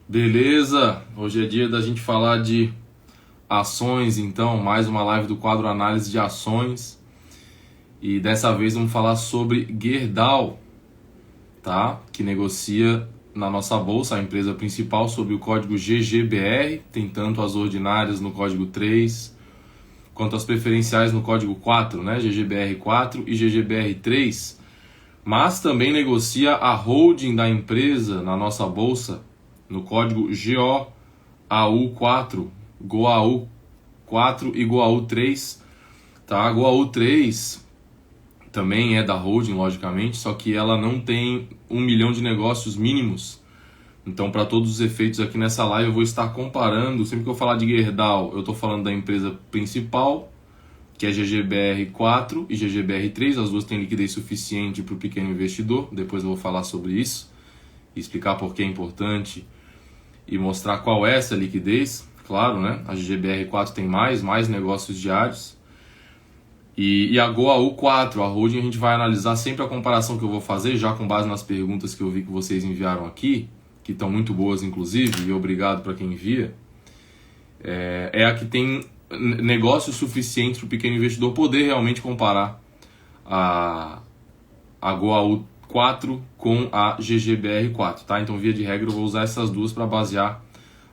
Beleza? Hoje é dia da gente falar de ações, então, mais uma live do quadro Análise de Ações. E dessa vez vamos falar sobre Gerdau, tá? Que negocia na nossa bolsa, a empresa principal, sob o código GGBR, tem tanto as ordinárias no código 3, quanto as preferenciais no código 4, né? GGBR 4 e GGBR 3. Mas também negocia a holding da empresa na nossa bolsa, no código GOAU4, GOAU4 e GOAU3, tá? A GOAU3 também é da holding, logicamente, só que ela não tem 1 milhão de negócios mínimos. Então, para todos os efeitos aqui nessa live, eu vou estar comparando. Sempre que eu falar de Gerdau, eu estou falando da empresa principal, que é GGBR4 e GGBR3. As duas têm liquidez suficiente para o pequeno investidor. Depois eu vou falar sobre isso, explicar por que é importante e mostrar qual é essa liquidez. Claro, né? A GGBR4 tem mais negócios diários. E a GOAU4, a holding, a gente vai analisar sempre a comparação que eu vou fazer, já com base nas perguntas que eu vi que vocês enviaram aqui, que estão muito boas, inclusive, e obrigado para quem envia. É a que tem negócio suficiente para o pequeno investidor poder realmente comparar a GOAU4 com a GGBR4, tá? Então, via de regra, eu vou usar essas duas para basear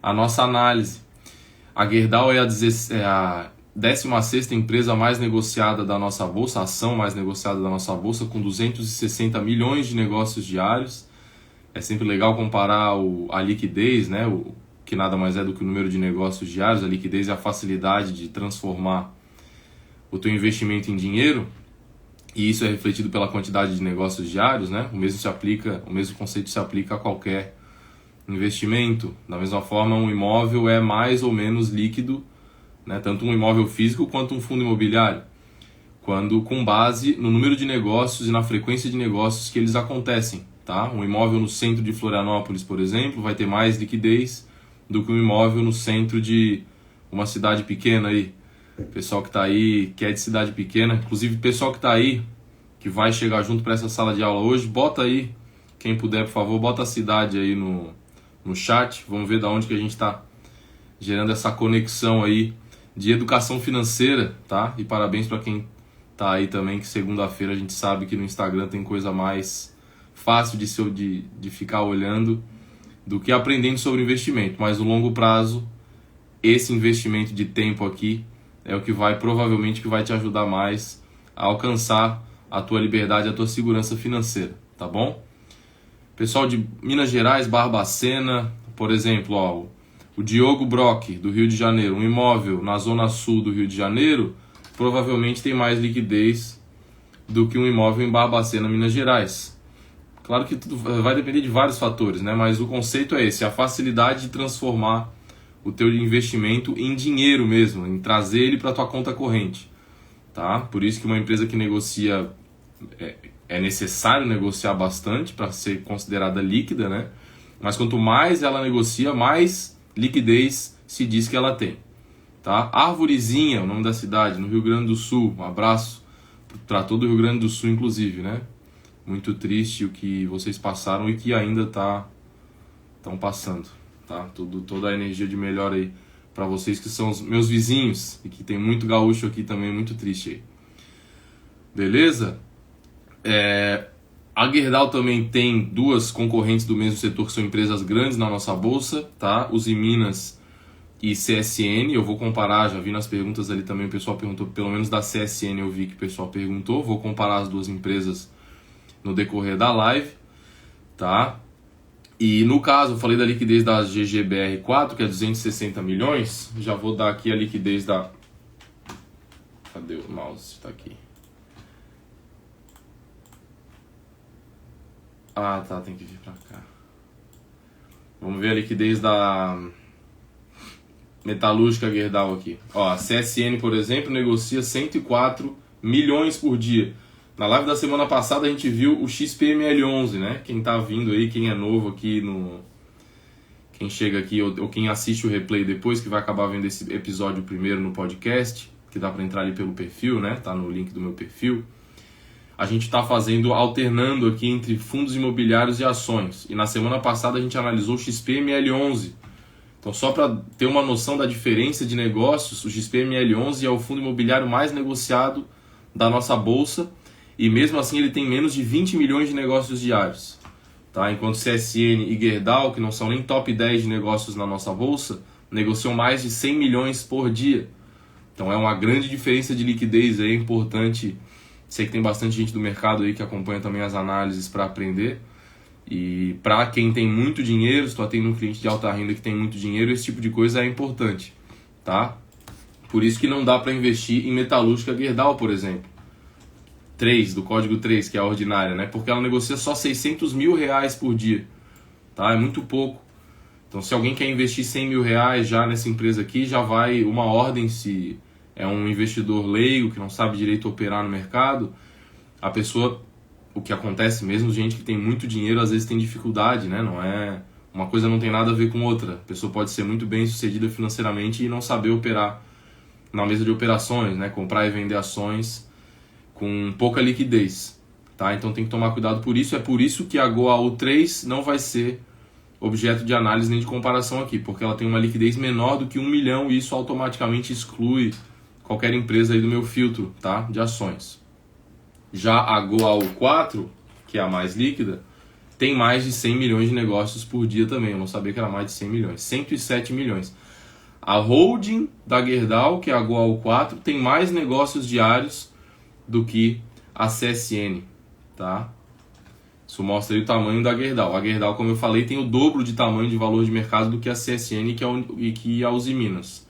a nossa análise. A Gerdau é a 16ª empresa mais negociada da nossa bolsa, a ação mais negociada da nossa bolsa, com 260 milhões de negócios diários. É sempre legal comparar a liquidez, né? Que nada mais é do que o número de negócios diários. A liquidez é a facilidade de transformar o teu investimento em dinheiro, e isso é refletido pela quantidade de negócios diários, né? O mesmo conceito se aplica a qualquer investimento. Da mesma forma, um imóvel é mais ou menos líquido, né? Tanto um imóvel físico quanto um fundo imobiliário, com base no número de negócios e na frequência de negócios que eles acontecem, tá? Um imóvel no centro de Florianópolis, por exemplo, vai ter mais liquidez do que um imóvel no centro de uma cidade pequena aí. O pessoal que está aí, que é de cidade pequena, inclusive o pessoal que está aí, que vai chegar junto para essa sala de aula hoje, bota aí, quem puder, por favor, bota a cidade aí no chat. Vamos ver de onde que a gente está gerando essa conexão aí de educação financeira, tá? E parabéns para quem tá aí também, que segunda-feira a gente sabe que no Instagram tem coisa mais fácil de ficar olhando do que aprendendo sobre investimento. Mas no longo prazo, esse investimento de tempo aqui é o que provavelmente vai te ajudar mais a alcançar a tua liberdade, a tua segurança financeira, tá bom? Pessoal de Minas Gerais, Barbacena, por exemplo, ó, o Diogo Brock, do Rio de Janeiro, um imóvel na zona sul do Rio de Janeiro, provavelmente tem mais liquidez do que um imóvel em Barbacena, Minas Gerais. Claro que tudo vai depender de vários fatores, né? Mas o conceito é esse, a facilidade de transformar o teu investimento em dinheiro mesmo, em trazer ele para a tua conta corrente, tá? Por isso que uma empresa que negocia, é necessário negociar bastante para ser considerada líquida, né? Mas quanto mais ela negocia, mais liquidez se diz que ela tem, tá? Arvorezinha, o nome da cidade, no Rio Grande do Sul. Um abraço para todo o Rio Grande do Sul, inclusive, né? Muito triste o que vocês passaram e que ainda estão passando, tá? Toda a energia de melhor aí para vocês que são os meus vizinhos e que tem muito gaúcho aqui também, muito triste aí. Beleza? A Gerdau também tem duas concorrentes do mesmo setor, que são empresas grandes na nossa bolsa, tá? Usiminas e CSN. Eu vou comparar, já vi nas perguntas ali também, o pessoal perguntou, pelo menos da CSN eu vi que o pessoal perguntou. Vou comparar as duas empresas no decorrer da live, tá? E no caso, eu falei da liquidez da GGBR4, que é 260 milhões. Já vou dar aqui a liquidez da... Cadê o mouse? Tá aqui. Ah, tá, tem que vir pra cá. Vamos ver a liquidez da Metalúrgica Gerdau aqui. Ó, a CSN, por exemplo, negocia 104 milhões por dia. Na live da semana passada a gente viu o XPML11, né? Quem tá vindo aí, quem é novo aqui quem chega aqui ou quem assiste o replay depois, que vai acabar vendo esse episódio primeiro no podcast, que dá pra entrar ali pelo perfil, né? Tá no link do meu perfil. A a gente está alternando aqui entre fundos imobiliários e ações. E na semana passada a gente analisou o XPML11. Então, só para ter uma noção da diferença de negócios, o XPML11 é o fundo imobiliário mais negociado da nossa bolsa e mesmo assim ele tem menos de 20 milhões de negócios diários. Tá? Enquanto CSN e Gerdau, que não são nem top 10 de negócios na nossa bolsa, negociam mais de 100 milhões por dia. Então é uma grande diferença de liquidez, é importante. Sei que tem bastante gente do mercado aí que acompanha também as análises para aprender. E para quem tem muito dinheiro, se tu atende um cliente de alta renda que tem muito dinheiro, esse tipo de coisa é importante, tá? Por isso que não dá para investir em metalúrgica Gerdau, por exemplo. 3, do código 3, que é a ordinária, né? Porque ela negocia só 600 mil reais por dia, tá? É muito pouco. Então, se alguém quer investir 100 mil reais já nessa empresa aqui, já vai uma ordem. Se é um investidor leigo que não sabe direito operar no mercado, a pessoa, o que acontece mesmo, gente que tem muito dinheiro às vezes tem dificuldade, né? Não é, uma coisa não tem nada a ver com outra. A pessoa pode ser muito bem sucedida financeiramente e não saber operar na mesa de operações, né? Comprar e vender ações com pouca liquidez, tá? Então tem que tomar cuidado por isso. É por isso que a GOAU3 não vai ser objeto de análise nem de comparação aqui, porque ela tem uma liquidez menor do que 1 milhão e isso automaticamente exclui qualquer empresa aí do meu filtro, tá? De ações. Já a GOAU4, que é a mais líquida, tem mais de 100 milhões de negócios por dia também. Eu não sabia que era mais de 100 milhões. 107 milhões. A holding da Gerdau, que é a GOAU4, tem mais negócios diários do que a CSN, tá? Isso mostra aí o tamanho da Gerdau. A Gerdau, como eu falei, tem o dobro de tamanho de valor de mercado do que a CSN e que a Usiminas.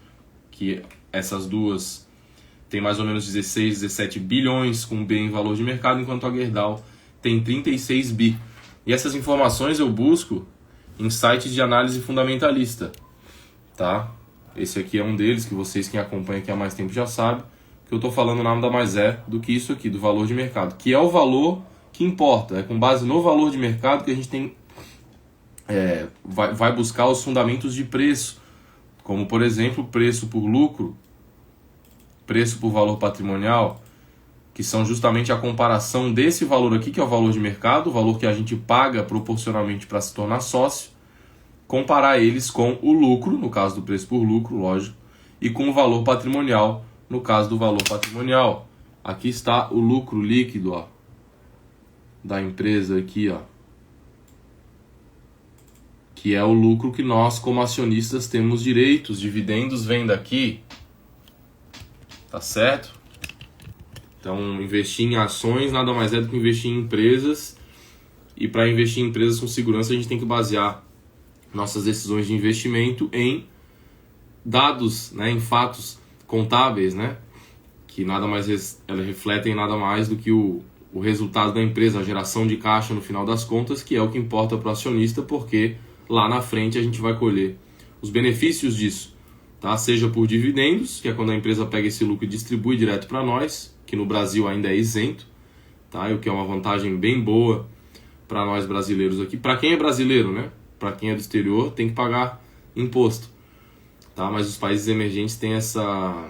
Que essas duas têm mais ou menos 16, 17 bilhões com B em valor de mercado, enquanto a Gerdau tem 36 bi. E essas informações eu busco em sites de análise fundamentalista, tá? Esse aqui é um deles, que vocês que acompanham aqui há mais tempo já sabem, que eu estou falando nada mais é do que isso aqui, do valor de mercado, que é o valor que importa. É com base no valor de mercado que a gente tem, vai buscar os fundamentos de preço, como por exemplo, preço por lucro, preço por valor patrimonial, que são justamente a comparação desse valor aqui, que é o valor de mercado, o valor que a gente paga proporcionalmente para se tornar sócio, comparar eles com o lucro, no caso do preço por lucro, lógico, e com o valor patrimonial, no caso do valor patrimonial. Aqui está o lucro líquido, ó, da empresa aqui, ó, que é o lucro que nós como acionistas temos direitos. Dividendos vêm daqui, tá certo? Então, investir em ações nada mais é do que investir em empresas, e para investir em empresas com segurança a gente tem que basear nossas decisões de investimento em dados, né, em fatos contábeis, né, que nada mais elas refletem nada mais do que o resultado da empresa, a geração de caixa no final das contas, que é o que importa para o acionista, porque lá na frente a gente vai colher os benefícios disso, tá? Seja por dividendos, que é quando a empresa pega esse lucro e distribui direto para nós, que no Brasil ainda é isento, tá? O que é uma vantagem bem boa para nós brasileiros aqui. Para quem é brasileiro, né? Para quem é do exterior, tem que pagar imposto, tá? Mas os países emergentes têm essa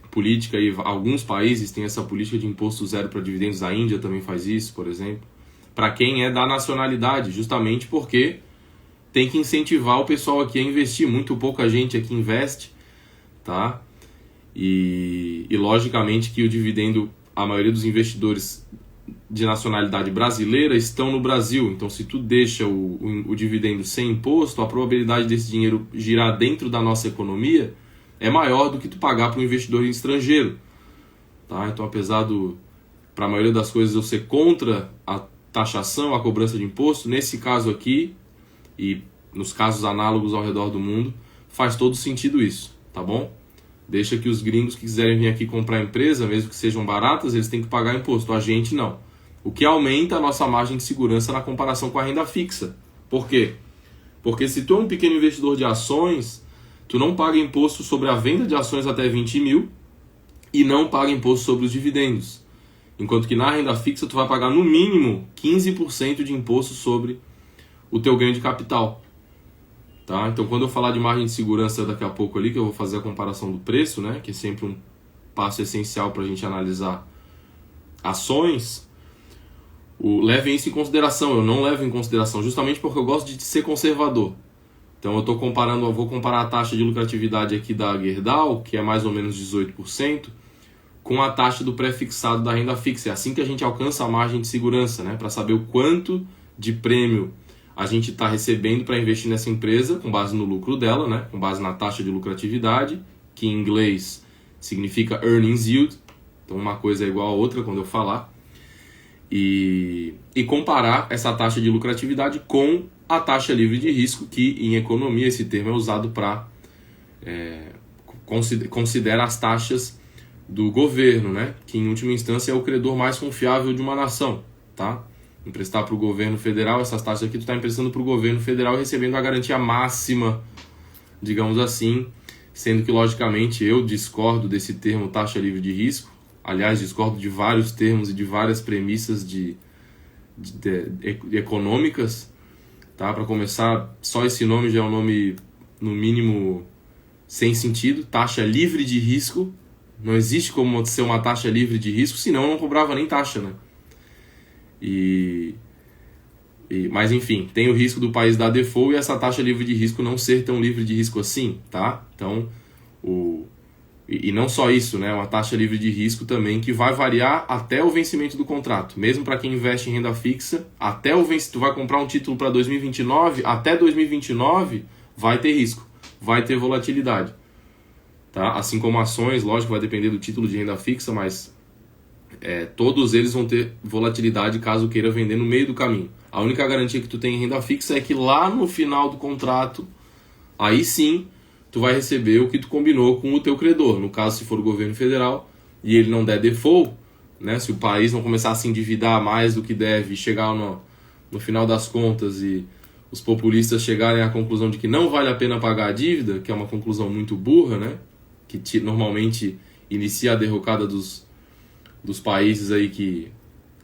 política aí, alguns países têm essa política de imposto zero para dividendos. A Índia também faz isso, por exemplo. Para quem é da nacionalidade, justamente porque tem que incentivar o pessoal aqui a investir. Muito pouca gente aqui investe, tá? E logicamente que o dividendo, a maioria dos investidores de nacionalidade brasileira estão no Brasil. Então, se tu deixa o dividendo sem imposto, a probabilidade desse dinheiro girar dentro da nossa economia é maior do que tu pagar para um investidor estrangeiro, tá? Então, apesar para a maioria das coisas eu ser contra a taxação, a cobrança de imposto, nesse caso aqui e nos casos análogos ao redor do mundo, faz todo sentido isso, tá bom? Deixa que os gringos que quiserem vir aqui comprar empresa, mesmo que sejam baratas, eles têm que pagar imposto, a gente não. O que aumenta a nossa margem de segurança na comparação com a renda fixa. Por quê? Porque se tu é um pequeno investidor de ações, tu não paga imposto sobre a venda de ações até 20 mil e não paga imposto sobre os dividendos. Enquanto que na renda fixa tu vai pagar no mínimo 15% de imposto sobre o teu ganho de capital. Tá? Então, quando eu falar de margem de segurança daqui a pouco ali, que eu vou fazer a comparação do preço, né, que é sempre um passo essencial para a gente analisar ações, Levem isso em consideração, eu não levo em consideração, justamente porque eu gosto de ser conservador. Então eu vou comparar a taxa de lucratividade aqui da Gerdau, que é mais ou menos 18%, com a taxa do pré-fixado da renda fixa. É assim que a gente alcança a margem de segurança, né? Para saber o quanto de prêmio a gente está recebendo para investir nessa empresa, com base no lucro dela, né? Com base na taxa de lucratividade, que em inglês significa earnings yield. Então uma coisa é igual a outra quando eu falar. E comparar essa taxa de lucratividade com a taxa livre de risco, que em economia esse termo é usado para considera as taxas do governo, né? Que em última instância é o credor mais confiável de uma nação, tá? Emprestar para o governo federal, essas taxas aqui tu está emprestando para o governo federal recebendo a garantia máxima, digamos assim, sendo que logicamente eu discordo desse termo taxa livre de risco. Aliás, discordo de vários termos e de várias premissas econômicas, tá? Para começar, só esse nome já é um nome, no mínimo, sem sentido. Taxa livre de risco. Não existe como ser uma taxa livre de risco, senão eu não cobrava nem taxa, né? Mas enfim, tem o risco do país dar default e essa taxa livre de risco não ser tão livre de risco assim, tá? Então, E não só isso, né? Uma taxa livre de risco também que vai variar até o vencimento do contrato. Mesmo para quem investe em renda fixa, até o vencimento, tu vai comprar um título para 2029, até 2029 vai ter risco, vai ter volatilidade. Tá? Assim como ações, lógico, vai depender do título de renda fixa, mas todos eles vão ter volatilidade caso queira vender no meio do caminho. A única garantia que tu tem em renda fixa é que lá no final do contrato, aí sim, tu vai receber o que tu combinou com o teu credor. No caso, se for o governo federal e ele não der default, né, se o país não começar a se endividar mais do que deve e chegar no final das contas e os populistas chegarem à conclusão de que não vale a pena pagar a dívida, que é uma conclusão muito burra, né, que normalmente inicia a derrocada dos países aí que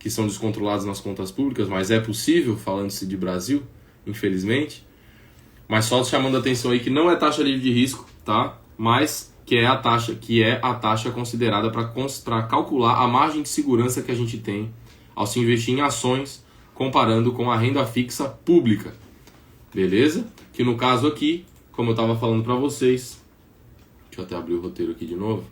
são descontrolados nas contas públicas, mas é possível, falando-se de Brasil, infelizmente. Mas só chamando a atenção aí que não é taxa livre de risco, tá? Mas que é a taxa considerada para calcular a margem de segurança que a gente tem ao se investir em ações, comparando com a renda fixa pública. Beleza? Que no caso aqui, como eu estava falando para vocês, deixa eu até abrir o roteiro aqui de novo,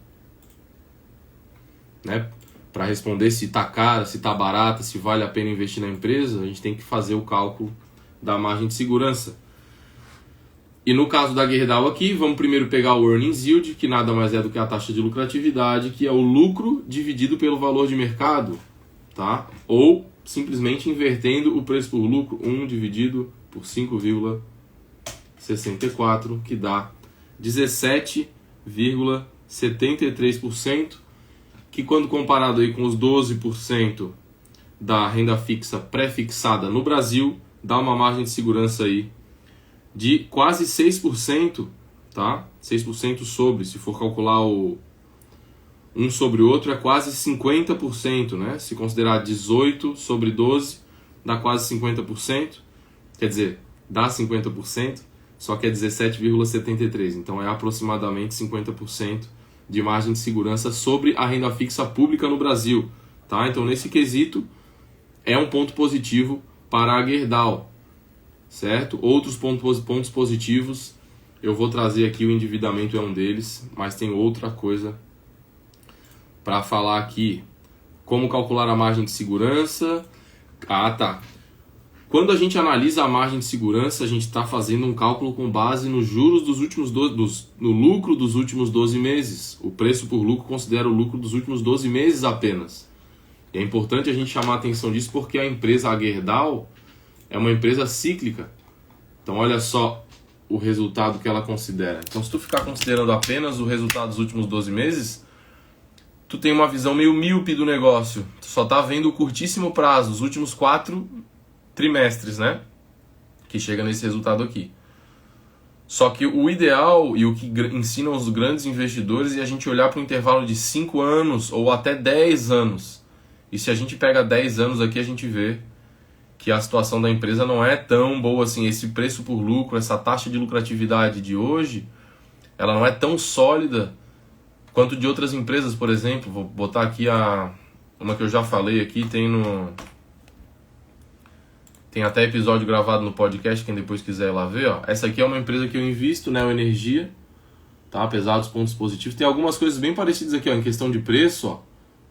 né? Para responder se tá cara, se tá barata, se vale a pena investir na empresa, a gente tem que fazer o cálculo da margem de segurança. E no caso da Gerdau aqui, vamos primeiro pegar o earnings yield, que nada mais é do que a taxa de lucratividade, que é o lucro dividido pelo valor de mercado, tá? Ou simplesmente invertendo o preço por lucro, 1 dividido por 5,64, que dá 17,73%, que quando comparado aí com os 12% da renda fixa pré-fixada no Brasil, dá uma margem de segurança aí de quase 6%, tá? 6% sobre, se for calcular um sobre o outro, é quase 50%, né? Se considerar 18 sobre 12, dá quase 50%, quer dizer, dá 50%, só que é 17,73%, então é aproximadamente 50% de margem de segurança sobre a renda fixa pública no Brasil, tá? Então, nesse quesito, é um ponto positivo para a Gerdau, certo? Outros pontos positivos, eu vou trazer aqui, o endividamento é um deles, mas tem outra coisa para falar aqui. Como calcular a margem de segurança? Ah, tá. Quando a gente analisa a margem de segurança, a gente está fazendo um cálculo com base nos juros dos últimos no lucro dos últimos 12 meses. O preço por lucro considera o lucro dos últimos 12 meses apenas. E é importante a gente chamar a atenção disso porque a empresa, a Gerdau, é uma empresa cíclica. Então olha só o resultado que ela considera. Então se tu ficar considerando apenas o resultado dos últimos 12 meses, tu tem uma visão meio míope do negócio. Tu só está vendo o curtíssimo prazo, os últimos 4 trimestres, né? Que chega nesse resultado aqui. Só que o ideal e o que ensinam os grandes investidores é a gente olhar para um intervalo de 5 anos ou até 10 anos. E se a gente pega 10 anos aqui, a gente vê que a situação da empresa não é tão boa assim. Esse preço por lucro, essa taxa de lucratividade de hoje, ela não é tão sólida quanto de outras empresas, por exemplo. Vou botar aqui uma que eu já falei aqui, tem Tem até episódio gravado no podcast, quem depois quiser ir lá ver, ó. Essa aqui é uma empresa que eu invisto, Neo Energia, tá? Apesar dos pontos positivos. Tem algumas coisas bem parecidas aqui, ó, em questão de preço, ó.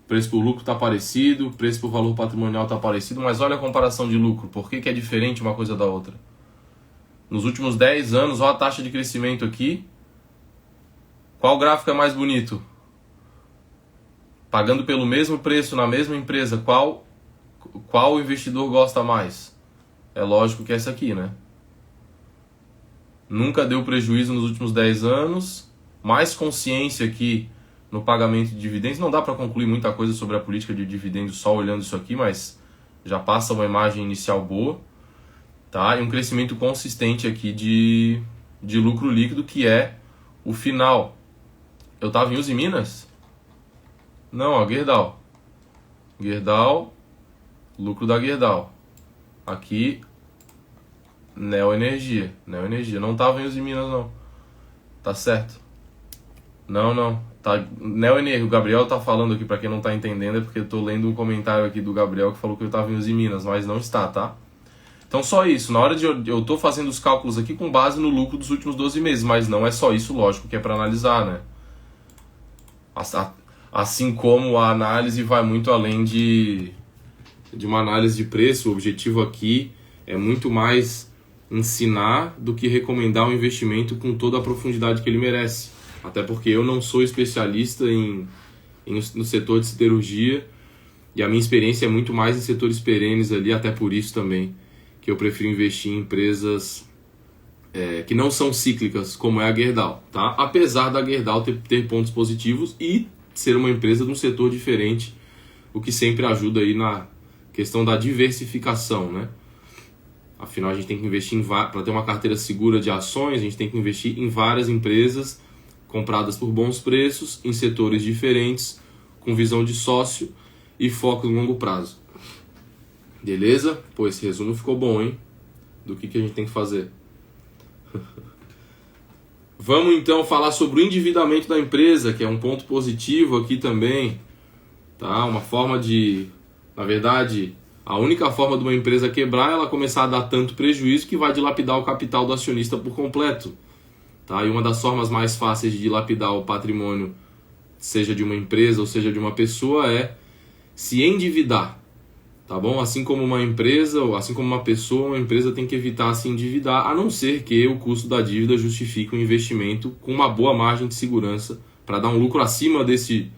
Preço por lucro tá parecido, preço por valor patrimonial tá parecido, mas olha a comparação de lucro. Por que é diferente uma coisa da outra? Nos últimos 10 anos, olha a taxa de crescimento aqui. Qual gráfico é mais bonito? Pagando pelo mesmo preço na mesma empresa, qual o investidor gosta mais? É lógico que é essa aqui, né? Nunca deu prejuízo nos últimos 10 anos. Mais consciência aqui no pagamento de dividendos. Não dá para concluir muita coisa sobre a política de dividendos só olhando isso aqui, mas já passa uma imagem inicial boa. Tá? E um crescimento consistente aqui de lucro líquido, que é o final. Eu estava em Uzi Minas? Não, ó, Gerdau. Gerdau, lucro da Gerdau. Aqui, Neo Energia. Neo Energia. Não estava em Uzi Minas, não. Tá certo? Não. Tá, Neo Energia. O Gabriel tá falando aqui, para quem não tá entendendo, é porque eu tô lendo um comentário aqui do Gabriel que falou que eu estava em Uzi Minas, mas não está, tá? Então só isso. Na hora de eu tô fazendo os cálculos aqui com base no lucro dos últimos 12 meses, mas não é só isso, lógico, que é para analisar, né? Assim como a análise vai muito além de uma análise de preço. O objetivo aqui é muito mais ensinar do que recomendar um investimento com toda a profundidade que ele merece. Até porque eu não sou especialista no setor de siderurgia e a minha experiência é muito mais em setores perenes ali, até por isso também que eu prefiro investir em empresas que não são cíclicas, como é a Gerdau, tá? Apesar da Gerdau ter pontos positivos e ser uma empresa de um setor diferente, o que sempre ajuda aí na questão da diversificação, né? Afinal, a gente tem que investir para ter uma carteira segura de ações, a gente tem que investir em várias empresas compradas por bons preços, em setores diferentes, com visão de sócio e foco no longo prazo. Beleza? Pô, esse resumo ficou bom, hein? Do que a gente tem que fazer. Vamos então falar sobre o endividamento da empresa, que é um ponto positivo aqui também, tá? Uma forma na verdade, a única forma de uma empresa quebrar é ela começar a dar tanto prejuízo que vai dilapidar o capital do acionista por completo, tá? E uma das formas mais fáceis de dilapidar o patrimônio, seja de uma empresa ou seja de uma pessoa, é se endividar. Tá bom? Assim como uma empresa, ou assim como uma pessoa, uma empresa tem que evitar se endividar, a não ser que o custo da dívida justifique um investimento com uma boa margem de segurança para dar um lucro acima desses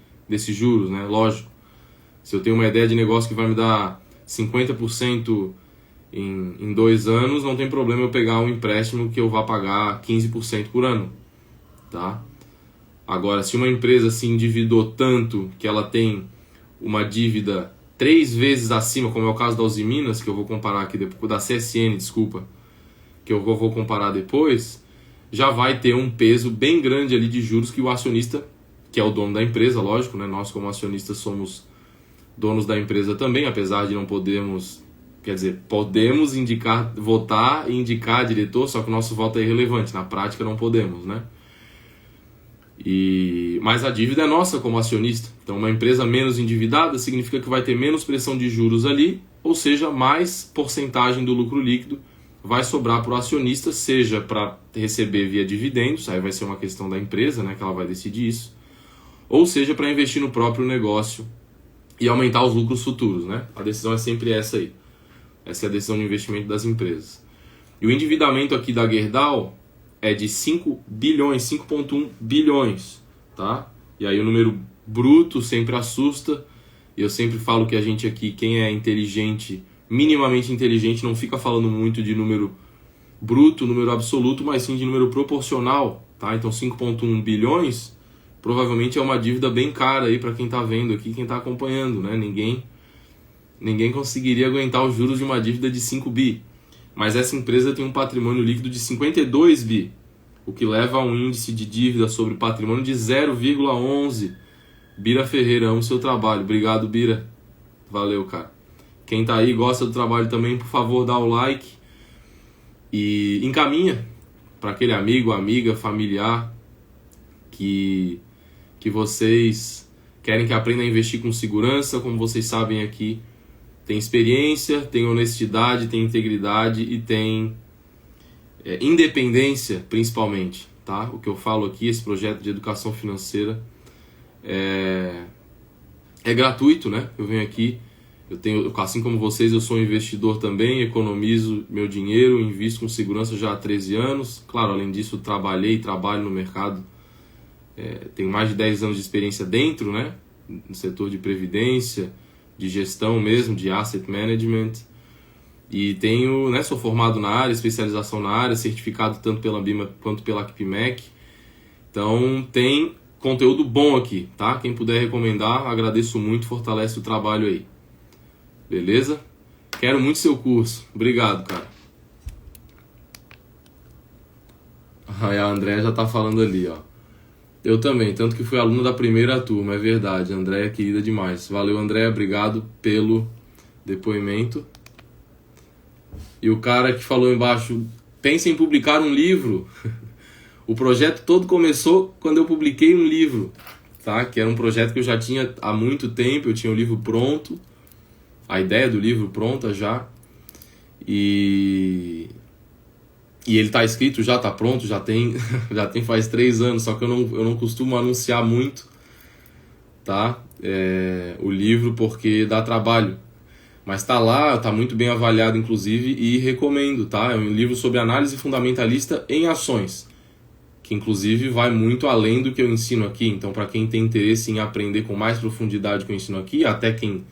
juros, né? Lógico. Se eu tenho uma ideia de negócio que vai me dar 50% em 2 anos, não tem problema eu pegar um empréstimo que eu vá pagar 15% por ano, tá? Agora, se uma empresa se endividou tanto que ela tem uma dívida 3 vezes acima, como é o caso da Uzi Minas, que eu vou comparar aqui depois, da CSN, desculpa, que eu vou comparar depois, já vai ter um peso bem grande ali de juros que o acionista, que é o dono da empresa, lógico, né? Nós como acionistas somos donos da empresa também, apesar de não podermos, quer dizer, podemos votar e indicar diretor, só que o nosso voto é irrelevante, na prática não podemos, né? Mas a dívida é nossa como acionista. Então uma empresa menos endividada significa que vai ter menos pressão de juros ali, ou seja, mais porcentagem do lucro líquido vai sobrar para o acionista, seja para receber via dividendos, aí vai ser uma questão da empresa, né, que ela vai decidir isso, ou seja para investir no próprio negócio e aumentar os lucros futuros, né? A decisão é sempre essa aí. Essa é a decisão de investimento das empresas. E o endividamento aqui da Gerdau é de 5 bilhões, 5,1 bilhões, tá? E aí o número bruto sempre assusta, e eu sempre falo que a gente aqui, quem é inteligente, minimamente inteligente, não fica falando muito de número bruto, número absoluto, mas sim de número proporcional, tá? Então 5,1 bilhões provavelmente é uma dívida bem cara aí para quem tá vendo aqui, quem tá acompanhando, né? Ninguém conseguiria aguentar os juros de uma dívida de 5 bi. Mas essa empresa tem um patrimônio líquido de 52 bi, o que leva a um índice de dívida sobre patrimônio de 0,11. Bira Ferreira, amo seu trabalho. Obrigado, Bira. Valeu, cara. Quem tá aí gosta do trabalho também, por favor, dá o like e encaminha para aquele amigo, amiga, familiar que vocês querem que aprenda a investir com segurança. Como vocês sabem aqui, Tem experiência, tem honestidade, tem integridade e tem independência, principalmente. Tá? O que eu falo aqui, esse projeto de educação financeira é gratuito, né? Eu venho aqui, assim como vocês, eu sou um investidor também, economizo meu dinheiro, invisto com segurança já há 13 anos. Claro, além disso, trabalhei e trabalho no mercado, tenho mais de 10 anos de experiência dentro, né? No setor de previdência, de gestão mesmo, de asset management. E tenho, né, sou formado na área, especialização na área, certificado tanto pela Ambima quanto pela Akpimec. Então tem conteúdo bom aqui, tá? Quem puder recomendar, agradeço muito, fortalece o trabalho aí. Beleza? Quero muito seu curso. Obrigado, cara. Aí a Andréa já tá falando ali, ó. Eu também, tanto que fui aluno da primeira turma, é verdade. A Andréa é querida demais. Valeu, Andréa, obrigado pelo depoimento. E o cara que falou embaixo, pensa em publicar um livro. O projeto todo começou quando eu publiquei um livro, tá? Que era um projeto que eu já tinha há muito tempo, eu tinha o livro pronto, a ideia do livro pronta já. E ele tá escrito, já tá pronto, já tem faz 3 anos, só que eu não costumo anunciar muito, tá? O livro, porque dá trabalho. Mas tá lá, tá muito bem avaliado inclusive, e recomendo, tá? É um livro sobre análise fundamentalista em ações, que inclusive vai muito além do que eu ensino aqui. Então, para quem tem interesse em aprender com mais profundidade que eu ensino aqui, até quem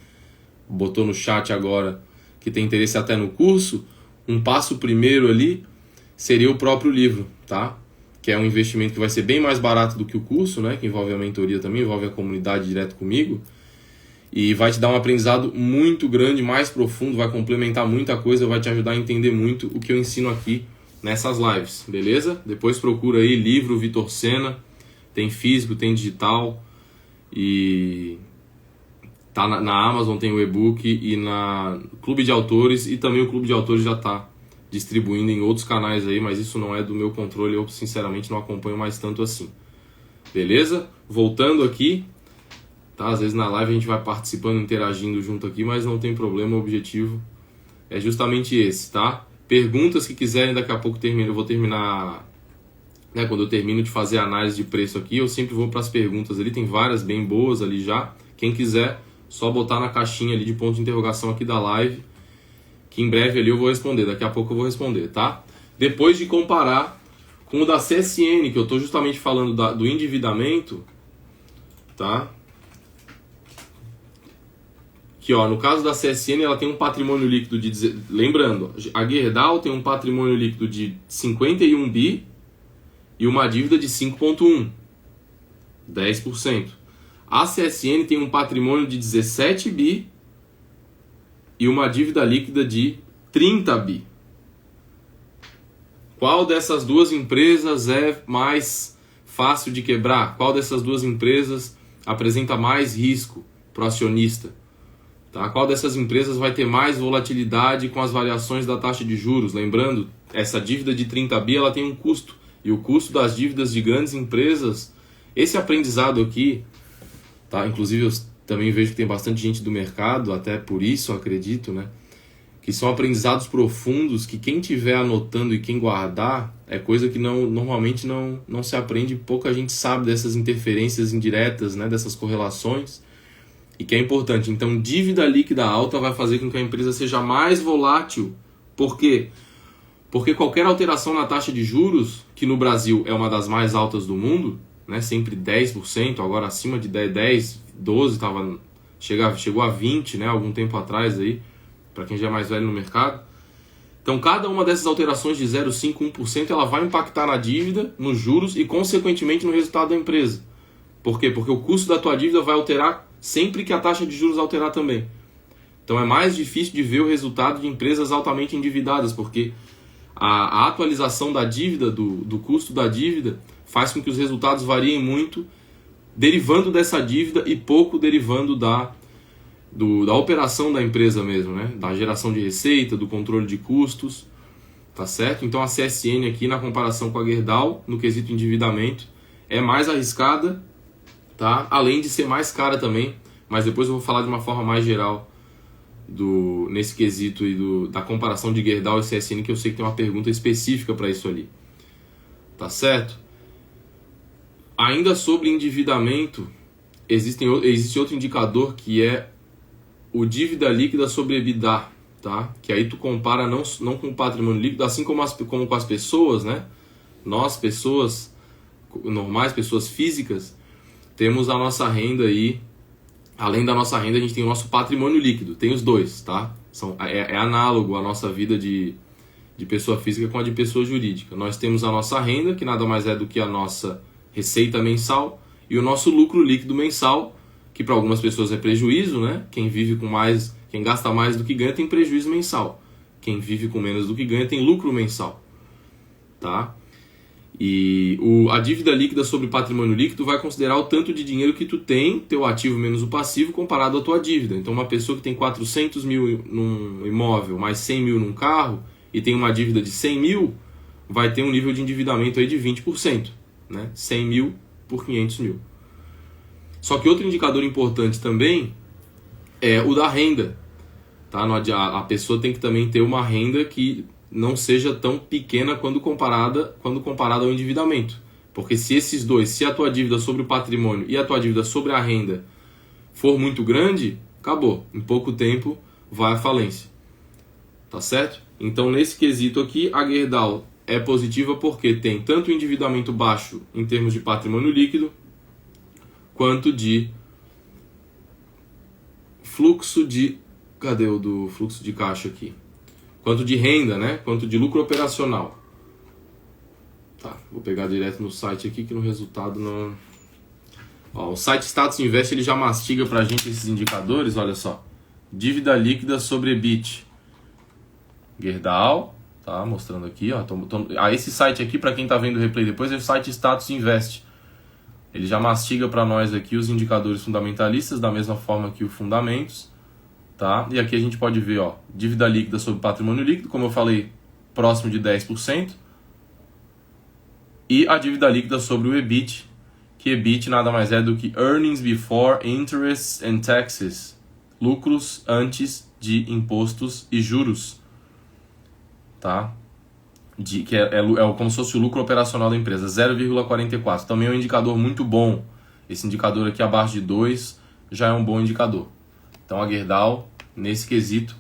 botou no chat agora que tem interesse até no curso, um passo primeiro ali seria o próprio livro, tá? Que é um investimento que vai ser bem mais barato do que o curso, né? Que envolve a mentoria também, envolve a comunidade direto comigo. E vai te dar um aprendizado muito grande, mais profundo, vai complementar muita coisa, vai te ajudar a entender muito o que eu ensino aqui nessas lives, beleza? Depois procura aí livro Vitor Sena, tem físico, tem digital, e tá na Amazon, tem o e-book, e na Clube de Autores, e também o Clube de Autores já tá distribuindo em outros canais aí, mas isso não é do meu controle, eu sinceramente não acompanho mais tanto assim. Beleza? Voltando aqui, tá? Às vezes na live a gente vai participando, interagindo junto aqui, mas não tem problema, o objetivo é justamente esse, tá? Perguntas que quiserem, daqui a pouco eu vou terminar, né, quando eu termino de fazer a análise de preço aqui, eu sempre vou para as perguntas ali, tem várias bem boas ali já. Quem quiser, só botar na caixinha ali de ponto de interrogação aqui da live, que em breve ali eu vou responder, daqui a pouco eu vou responder, tá? Depois de comparar com o da CSN, que eu estou justamente falando do endividamento, tá? Que, ó, no caso da CSN, ela tem um patrimônio líquido de... Lembrando, a Gerdau tem um patrimônio líquido de 51 bi e uma dívida de 5,1, 10%. A CSN tem um patrimônio de 17 bi e uma dívida líquida de 30 bi. Qual dessas duas empresas é mais fácil de quebrar? Qual dessas duas empresas apresenta mais risco para o acionista? Tá? Qual dessas empresas vai ter mais volatilidade com as variações da taxa de juros? Lembrando, essa dívida de 30 bi ela tem um custo. E o custo das dívidas de grandes empresas, esse aprendizado aqui, tá? Inclusive eu também vejo que tem bastante gente do mercado, até por isso acredito, né? Que são aprendizados profundos que quem tiver anotando e quem guardar é coisa que normalmente não se aprende, pouca gente sabe dessas interferências indiretas, né? Dessas correlações. E que é importante. Então, dívida líquida alta vai fazer com que a empresa seja mais volátil. Por quê? Porque qualquer alteração na taxa de juros, que no Brasil é uma das mais altas do mundo, né, sempre 10%, agora acima de 10, 12, chegou a 20%, né, algum tempo atrás, para quem já é mais velho no mercado. Então, cada uma dessas alterações de 0,5%, 1%, ela vai impactar na dívida, nos juros e, consequentemente, no resultado da empresa. Por quê? Porque o custo da tua dívida vai alterar sempre que a taxa de juros alterar também. Então é mais difícil de ver o resultado de empresas altamente endividadas, porque a atualização da dívida, do custo da dívida, faz com que os resultados variem muito, derivando dessa dívida e pouco derivando da operação da empresa mesmo, né? Da geração de receita, do controle de custos, tá certo? Então a CSN aqui, na comparação com a Gerdau, no quesito endividamento, é mais arriscada, tá? Além de ser mais cara também, mas depois eu vou falar de uma forma mais geral nesse quesito aí da comparação de Gerdau e CSN, que eu sei que tem uma pergunta específica para isso ali. Tá certo? Ainda sobre endividamento, existe outro indicador que é o dívida líquida sobre EBITDA, tá? Que aí tu compara não com o patrimônio líquido, assim como com as pessoas, né? Nós, pessoas normais, pessoas físicas, temos a nossa renda aí. Além da nossa renda, a gente tem o nosso patrimônio líquido. Tem os dois, tá? É análogo a nossa vida de pessoa física com a de pessoa jurídica. Nós temos a nossa renda, que nada mais é do que a nossa receita mensal, e o nosso lucro líquido mensal, que para algumas pessoas é prejuízo, né? Quem gasta mais do que ganha tem prejuízo mensal. Quem vive com menos do que ganha tem lucro mensal, tá? E a dívida líquida sobre patrimônio líquido vai considerar o tanto de dinheiro que tu tem, teu ativo menos o passivo, comparado à tua dívida. Então, uma pessoa que tem 400 mil num imóvel, mais 100 mil num carro, e tem uma dívida de 100 mil, vai ter um nível de endividamento aí de 20%. Né? 100 mil por 500 mil. Só que outro indicador importante também é o da renda. Tá? A pessoa tem que também ter uma renda que não seja tão pequena quando comparada ao endividamento. Porque se a tua dívida sobre o patrimônio e a tua dívida sobre a renda for muito grande, acabou. Em pouco tempo vai à falência. Tá certo? Então, nesse quesito aqui, a Gerdau é positiva porque tem tanto o endividamento baixo em termos de patrimônio líquido, quanto de fluxo de... Cadê o do fluxo de caixa aqui? Quanto de renda, né? Quanto de lucro operacional. Tá, vou pegar direto no site aqui, que no resultado não... Ó, o site Status Invest, ele já mastiga pra gente esses indicadores, olha só. Dívida líquida sobre EBIT. Gerdau, tá? Mostrando aqui, ó. Esse site aqui, para quem tá vendo o replay depois, é o site Status Invest. Ele já mastiga para nós aqui os indicadores fundamentalistas, da mesma forma que o fundamentos. Tá? E aqui a gente pode ver, ó, dívida líquida sobre patrimônio líquido, como eu falei, próximo de 10%. E a dívida líquida sobre o EBIT, que EBIT nada mais é do que Earnings Before Interest and Taxes, lucros antes de impostos e juros. Tá? Que é como se fosse o lucro operacional da empresa, 0,44. Também é um indicador muito bom. Esse indicador aqui abaixo de 2 já é um bom indicador. Então a Gerdau, nesse quesito,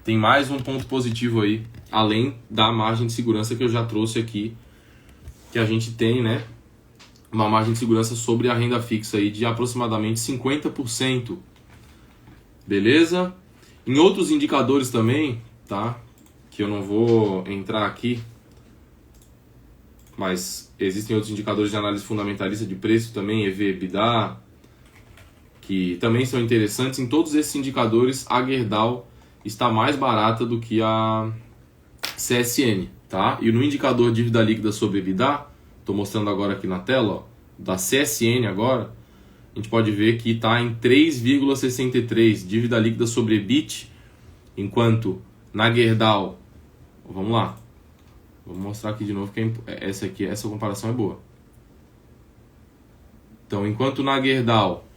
tem mais um ponto positivo aí, além da margem de segurança que eu já trouxe aqui, que a gente tem, né, uma margem de segurança sobre a renda fixa aí de aproximadamente 50%. Beleza? Em outros indicadores também, tá, que eu não vou entrar aqui, mas existem outros indicadores de análise fundamentalista de preço também, EV, EBITDA, que também são interessantes. Em todos esses indicadores, a Gerdau está mais barata do que a CSN, tá? E no indicador dívida líquida sobre EBITDA, estou mostrando agora aqui na tela, ó, da CSN agora, a gente pode ver que está em 3,63 dívida líquida sobre EBIT, enquanto na Gerdau, vamos lá, vou mostrar aqui de novo que essa comparação é boa. Então, enquanto na Gerdau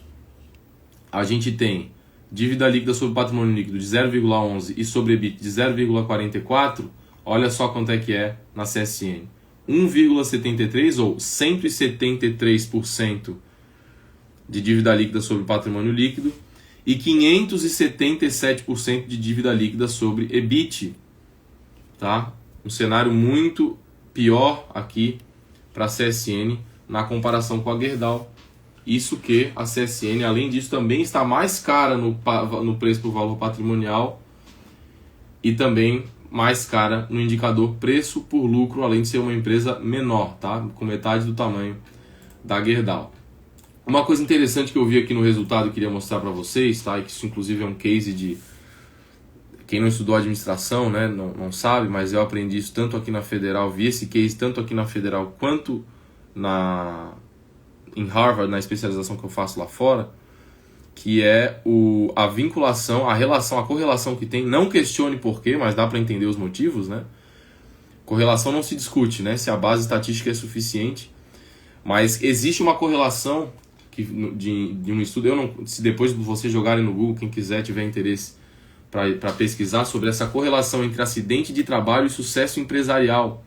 a gente tem dívida líquida sobre patrimônio líquido de 0,11 e sobre EBIT de 0,44, olha só quanto é que é na CSN. 1,73 ou 173% de dívida líquida sobre patrimônio líquido e 577% de dívida líquida sobre EBIT. Tá? Um cenário muito pior aqui para a CSN na comparação com a Gerdau. Isso que a CSN, além disso, também está mais cara no preço por valor patrimonial e também mais cara no indicador preço por lucro, além de ser uma empresa menor, tá? Com metade do tamanho da Gerdau. Uma coisa interessante que eu vi aqui no resultado e queria mostrar para vocês, tá? E que isso inclusive é um case de... Quem não estudou administração, né, não sabe, mas eu aprendi isso tanto aqui na Federal, vi esse case tanto aqui na Federal quanto em Harvard, na especialização que eu faço lá fora, que é a vinculação, a correlação que tem, não questione porquê, mas dá para entender os motivos, né? Correlação não se discute, né? Se a base estatística é suficiente, mas existe uma correlação de um estudo, se depois vocês jogarem no Google, quem quiser, tiver interesse para pesquisar sobre essa correlação entre acidente de trabalho e sucesso empresarial.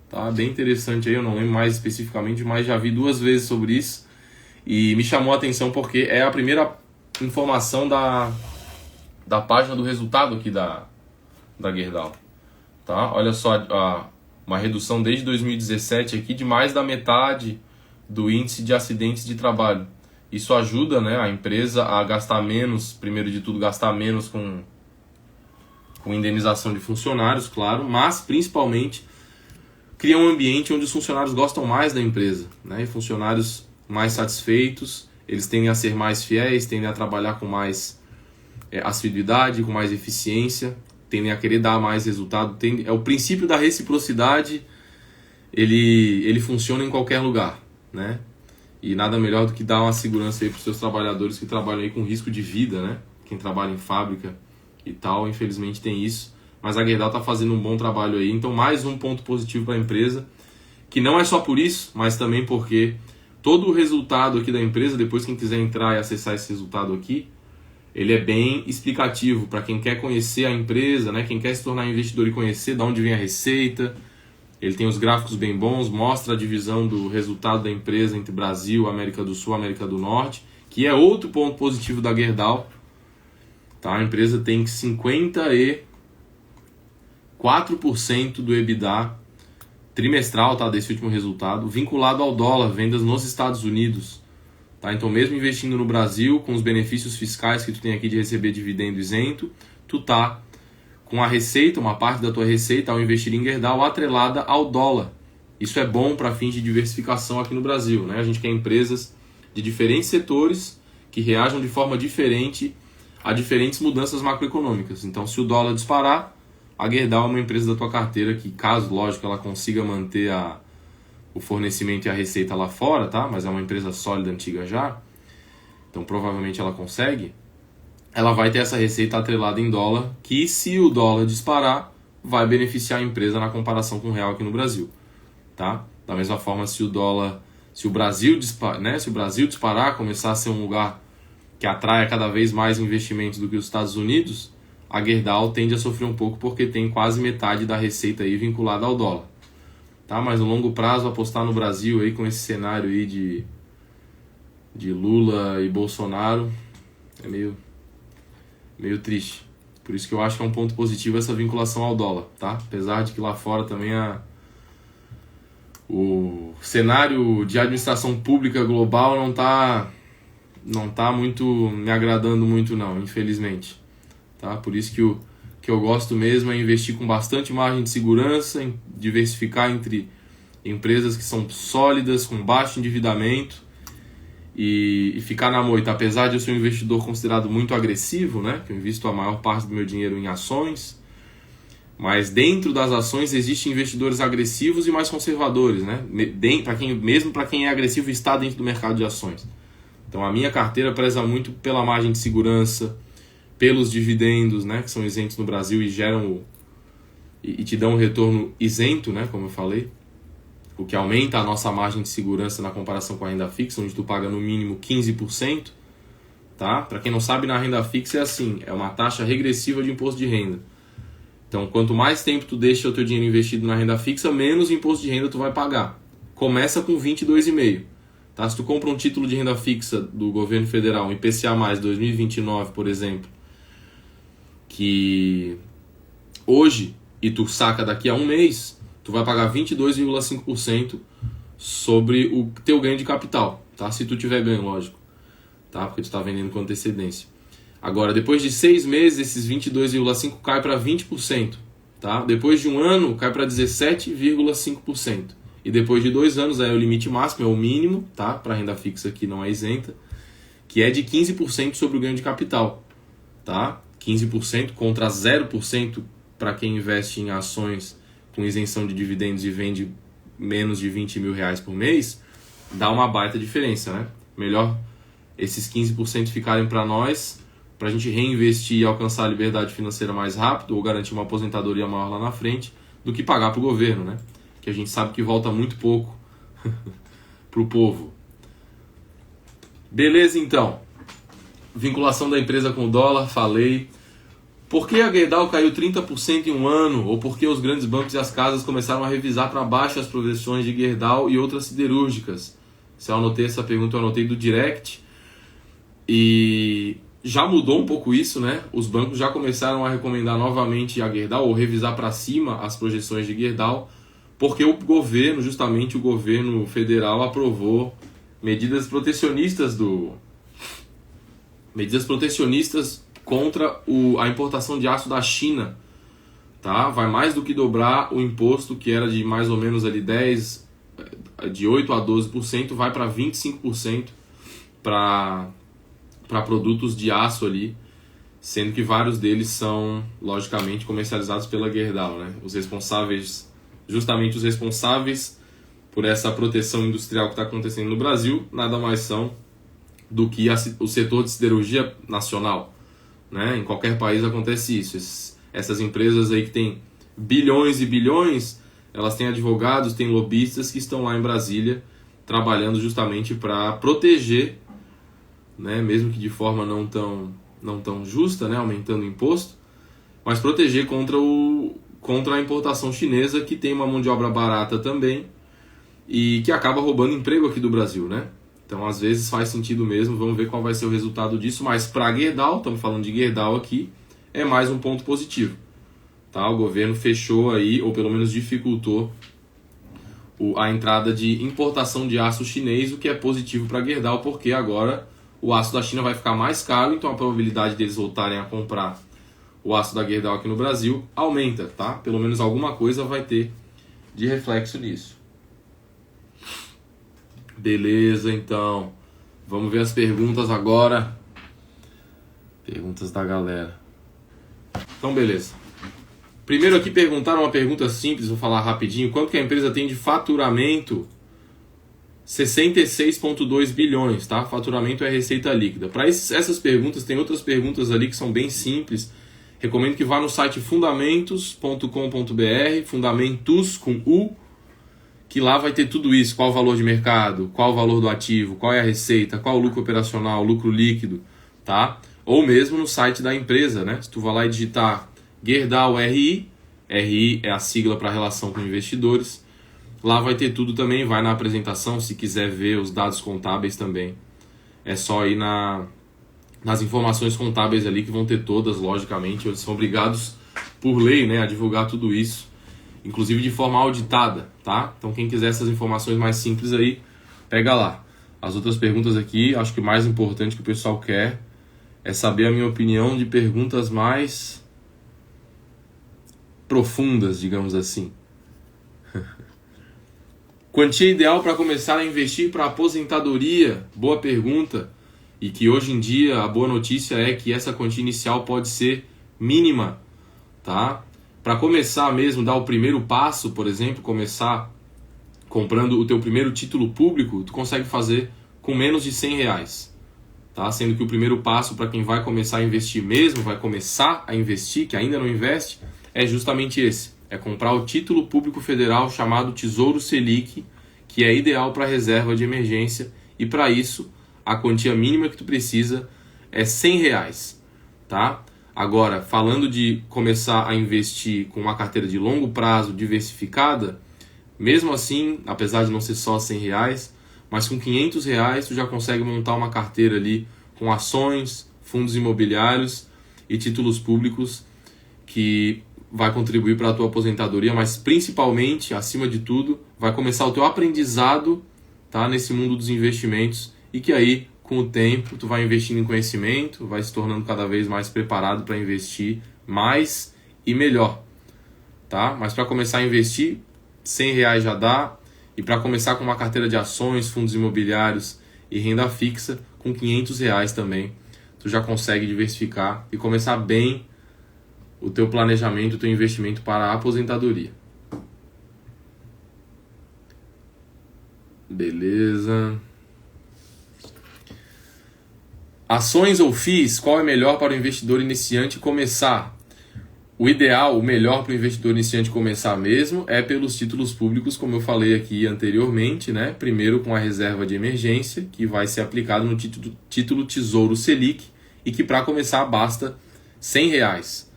Tá? Bem interessante aí, eu não lembro mais especificamente, mas já vi 2 vezes sobre isso. E me chamou a atenção porque é a primeira informação da página do resultado aqui da Gerdau. Tá? Olha só, uma redução desde 2017 aqui de mais da metade do índice de acidentes de trabalho. Isso ajuda, né, a empresa a gastar menos, primeiro de tudo, gastar menos com indenização de funcionários, claro, mas principalmente cria um ambiente onde os funcionários gostam mais da empresa, né, e funcionários mais satisfeitos, eles tendem a ser mais fiéis, tendem a trabalhar com mais assiduidade, com mais eficiência, tendem a querer dar mais resultado. É o princípio da reciprocidade, ele funciona em qualquer lugar, né? E nada melhor do que dar uma segurança aí para os seus trabalhadores que trabalham aí com risco de vida, né? Quem trabalha em fábrica e tal, infelizmente tem isso. Mas a Gerdau está fazendo um bom trabalho aí. Então, mais um ponto positivo para a empresa, que não é só por isso, mas também porque todo o resultado aqui da empresa, depois quem quiser entrar e acessar esse resultado aqui, ele é bem explicativo para quem quer conhecer a empresa, né? Quem quer se tornar investidor e conhecer de onde vem a receita. Ele tem os gráficos bem bons, mostra a divisão do resultado da empresa entre Brasil, América do Sul, América do Norte, que é outro ponto positivo da Gerdau. Tá? A empresa tem 54% do EBITDA trimestral, tá, desse último resultado, vinculado ao dólar, vendas nos Estados Unidos. Tá? Então, mesmo investindo no Brasil, com os benefícios fiscais que tu tem aqui de receber dividendo isento, tu tá com a receita, uma parte da tua receita ao investir em Gerdau atrelada ao dólar. Isso é bom para fins de diversificação aqui no Brasil, né? A gente quer empresas de diferentes setores que reajam de forma diferente a diferentes mudanças macroeconômicas. Então, se o dólar disparar, a Gerdau é uma empresa da tua carteira que, caso, lógico, ela consiga manter o fornecimento e a receita lá fora, tá? Mas é uma empresa sólida, antiga já, então provavelmente ela consegue. Ela vai ter essa receita atrelada em dólar, que se o dólar disparar, vai beneficiar a empresa na comparação com o real aqui no Brasil. Tá? Da mesma forma, se o Brasil disparar, começar a ser um lugar que atraia cada vez mais investimentos do que os Estados Unidos, a Gerdau tende a sofrer um pouco porque tem quase metade da receita aí vinculada ao dólar. Tá? Mas no longo prazo, apostar no Brasil aí com esse cenário aí de Lula e Bolsonaro é meio triste. Por isso que eu acho que é um ponto positivo essa vinculação ao dólar, tá? Apesar de que lá fora também o cenário de administração pública global não tá muito me agradando muito não, infelizmente. Tá? Por isso que eu gosto mesmo é investir com bastante margem de segurança, em diversificar entre empresas que são sólidas, com baixo endividamento, e ficar na moita. Apesar de eu ser um investidor considerado muito agressivo, né, que eu invisto a maior parte do meu dinheiro em ações, mas dentro das ações existem investidores agressivos e mais conservadores, né, mesmo para quem é agressivo e está dentro do mercado de ações. Então a minha carteira preza muito pela margem de segurança, pelos dividendos, né, que são isentos no Brasil e te dão um retorno isento, né, como eu falei, o que aumenta a nossa margem de segurança na comparação com a renda fixa, onde tu paga no mínimo 15%. Tá? Para quem não sabe, na renda fixa é assim, é uma taxa regressiva de imposto de renda. Então, quanto mais tempo tu deixa o teu dinheiro investido na renda fixa, menos imposto de renda tu vai pagar. Começa com 22,5%. Tá? Se tu compra um título de renda fixa do governo federal, um IPCA+, 2029, por exemplo, que hoje, e tu saca daqui a um mês, tu vai pagar 22,5% sobre o teu ganho de capital, tá? Se tu tiver ganho, lógico, tá? Porque tu está vendendo com antecedência. Agora, depois de 6 meses, esses 22,5% cai para 20%, tá? Depois de um ano, cai para 17,5%. E depois de 2 anos, aí é o limite máximo, é o mínimo, tá? Para renda fixa que não é isenta, que é de 15% sobre o ganho de capital, tá? 15% contra 0% para quem investe em ações com isenção de dividendos e vende menos de 20 mil reais por mês, dá uma baita diferença, né? Melhor esses 15% ficarem para nós, para a gente reinvestir e alcançar a liberdade financeira mais rápido ou garantir uma aposentadoria maior lá na frente, do que pagar para o governo, né? Que a gente sabe que volta muito pouco para o povo. Beleza, então. Vinculação da empresa com o dólar, falei. Por que a Gerdau caiu 30% em um ano? Ou por que os grandes bancos e as casas começaram a revisar para baixo as projeções de Gerdau e outras siderúrgicas? Se eu anotei essa pergunta, eu anotei do direct. E já mudou um pouco isso, né? Os bancos já começaram a recomendar novamente a Gerdau ou revisar para cima as projeções de Gerdau, porque o governo, justamente o governo federal, aprovou medidas protecionistas contra a importação de aço da China, tá? Vai mais do que dobrar o imposto, que era de mais ou menos ali de 8 a 12%, vai para 25% para produtos de aço ali, sendo que vários deles são, logicamente, comercializados pela Gerdau, né? Justamente os responsáveis por essa proteção industrial que está acontecendo no Brasil, nada mais são do que o setor de siderurgia nacional, né? Em qualquer país acontece isso. Essas empresas aí que têm bilhões e bilhões, elas têm advogados, têm lobistas que estão lá em Brasília trabalhando justamente para proteger, né? Mesmo que de forma não tão justa, né? Aumentando o imposto, mas proteger contra a importação chinesa, que tem uma mão de obra barata também e que acaba roubando emprego aqui do Brasil, né? Então, às vezes faz sentido mesmo, vamos ver qual vai ser o resultado disso, mas para a Gerdau, estamos falando de Gerdau aqui, é mais um ponto positivo, tá? O governo fechou aí, ou pelo menos dificultou a entrada de importação de aço chinês, o que é positivo para a Gerdau, porque agora o aço da China vai ficar mais caro, então a probabilidade deles voltarem a comprar o aço da Gerdau aqui no Brasil aumenta, tá? Pelo menos alguma coisa vai ter de reflexo nisso. Beleza, então. Vamos ver as perguntas agora. Perguntas da galera. Então, beleza. Primeiro aqui perguntaram uma pergunta simples, vou falar rapidinho. Quanto que a empresa tem de faturamento? 66,2 bilhões, tá? Faturamento é receita líquida. Para essas perguntas, tem outras perguntas ali que são bem simples. Recomendo que vá no site fundamentos.com.br, fundamentos com U, que lá vai ter tudo isso, qual o valor de mercado, qual o valor do ativo, qual é a receita, qual o lucro operacional, lucro líquido, tá? Ou mesmo no site da empresa, né? Se tu vai lá e digitar Gerdau RI, RI é a sigla para relação com investidores, lá vai ter tudo também, vai na apresentação, se quiser ver os dados contábeis também, é só ir nas informações contábeis ali que vão ter todas, logicamente, eles são obrigados por lei, né, a divulgar tudo isso, inclusive de forma auditada, tá? Então quem quiser essas informações mais simples aí, pega lá. As outras perguntas aqui, acho que o mais importante que o pessoal quer é saber a minha opinião de perguntas mais profundas, digamos assim. Quantia ideal para começar a investir para aposentadoria? Boa pergunta. E que hoje em dia a boa notícia é que essa quantia inicial pode ser mínima, tá? Para começar mesmo, dar o primeiro passo, por exemplo, começar comprando o teu primeiro título público, tu consegue fazer com menos de R$100, tá? Sendo que o primeiro passo para quem vai começar a investir mesmo, vai começar a investir, que ainda não investe, é justamente esse. É comprar o título público federal chamado Tesouro Selic, que é ideal para reserva de emergência, e para isso a quantia mínima que tu precisa é R$100, tá? Agora, falando de começar a investir com uma carteira de longo prazo diversificada, mesmo assim, apesar de não ser só R$100, mas com R$500 tu já consegue montar uma carteira ali com ações, fundos imobiliários e títulos públicos que vai contribuir para a tua aposentadoria, mas principalmente, acima de tudo, vai começar o teu aprendizado, tá, nesse mundo dos investimentos, e que aí, com o tempo, tu vai investindo em conhecimento, vai se tornando cada vez mais preparado para investir mais e melhor, tá? Mas para começar a investir, R$100 já dá, e para começar com uma carteira de ações, fundos imobiliários e renda fixa, com R$500 também, tu já consegue diversificar e começar bem o teu planejamento, o teu investimento para a aposentadoria. Beleza. Ações ou FIIs, qual é melhor para o investidor iniciante começar? O ideal, o melhor para o investidor iniciante começar mesmo é pelos títulos públicos, como eu falei aqui anteriormente, né? Primeiro com a reserva de emergência, que vai ser aplicado no título Tesouro Selic, e que para começar basta R$100,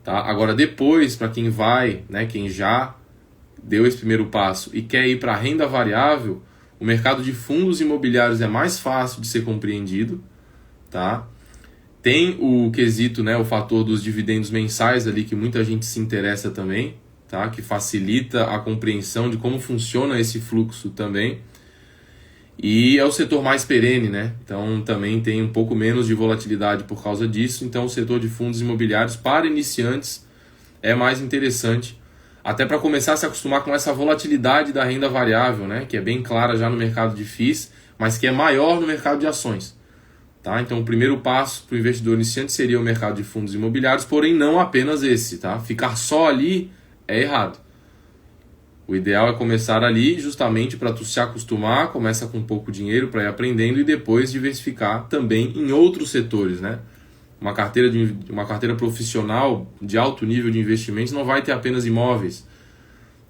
Tá? Agora, depois, para quem vai, né, quem já deu esse primeiro passo e quer ir para a renda variável, o mercado de fundos imobiliários é mais fácil de ser compreendido. Tá? Tem o quesito, né, o fator dos dividendos mensais ali, que muita gente se interessa também, tá? Que facilita a compreensão de como funciona esse fluxo também. E é o setor mais perene, né? Então também tem um pouco menos de volatilidade por causa disso. Então o setor de fundos imobiliários para iniciantes é mais interessante, até para começar a se acostumar com essa volatilidade da renda variável, né? Que é bem clara já no mercado de FIIs, mas que é maior no mercado de ações. Tá? Então o primeiro passo para o investidor iniciante seria o mercado de fundos imobiliários, porém não apenas esse. Tá? Ficar só ali é errado. O ideal é começar ali justamente para tu se acostumar, começa com pouco dinheiro para ir aprendendo e depois diversificar também em outros setores. Né? Uma carteira profissional de alto nível de investimentos não vai ter apenas imóveis.